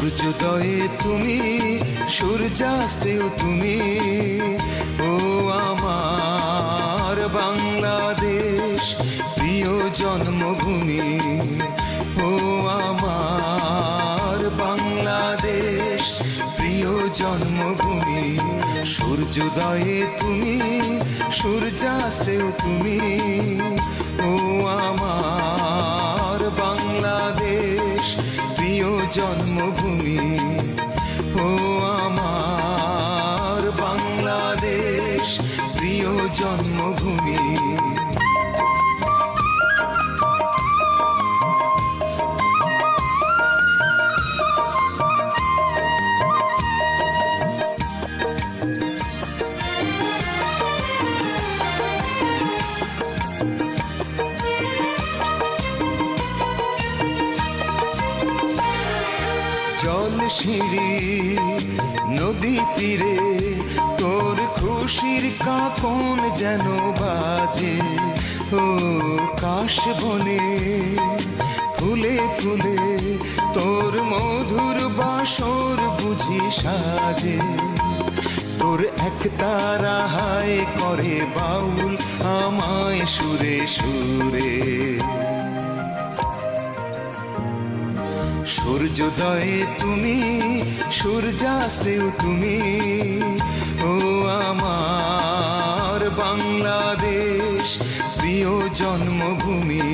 সূর্যোদয়ে তুমি, সূর্যাস্তেও তুমি, ও আমার বাংলাদেশ প্রিয় জন্মভূমি। ও আমার বাংলাদেশ প্রিয় জন্মভূমি। সূর্যোদয়ে তুমি, সূর্যাস্তেও তুমি, ও আমার বাংলাদেশ প্রিয় জন্মভূমি। ও আমার বাংলাদেশ প্রিয় জন্মভূমি। জল সিঁড়ি নদী তীরে তোর খুশির কাকন যেন বাজে। ও কাশ বনে ফুলে ফুলে তোর মধুর বাসর বুঝি সাজে। তোর একতারা হায় করে বাউল আমায় সুরে সুরে। সূর্যোদয়ে তুমি, সূর্যাস্তেও তুমি, ও আমার বাংলাদেশ প্রিয় জন্মভূমি।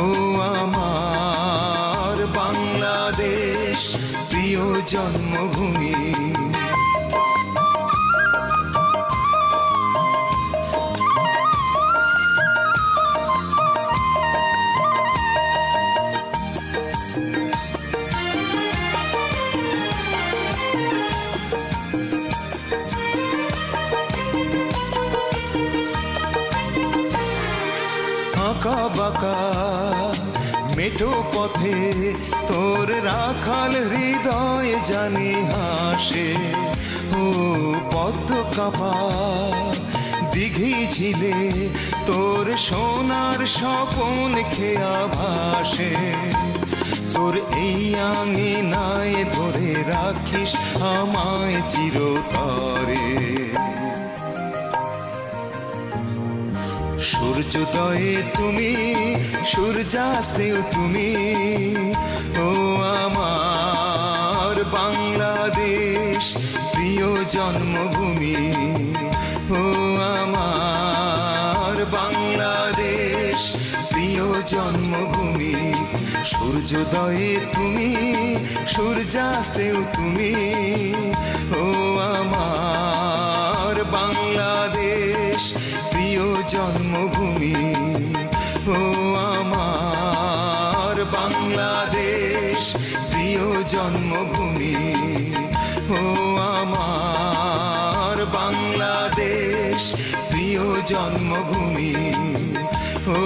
ও আমার বাংলাদেশ প্রিয় জন্মভূমি। আঁকা বাঁকা মেঠো পথে তোর রাখাল হৃদয় জানি হাসে। ও পদ্ম কাপা দিঘি ঝিলে তোর সোনার স্বপন খেয়া ভাসে। তোর এই আঙিনায় ধরে রাখিস আমায় চিরতরে। সূর্যোদয়ে তুমি, সূর্যাস্তেও তুমি, ও আমার বাংলাদেশ প্রিয় জন্মভূমি। ও আমার বাংলাদেশ প্রিয় জন্মভূমি। সূর্যোদয়ে তুমি, সূর্যাস্তেও তুমি, ও আমার বাংলাদেশ প্রিয় জন্মভূমি। ও আমার বাংলাদেশ প্রিয় জন্মভূমি। ও আমার বাংলাদেশ প্রিয় জন্মভূমি। ও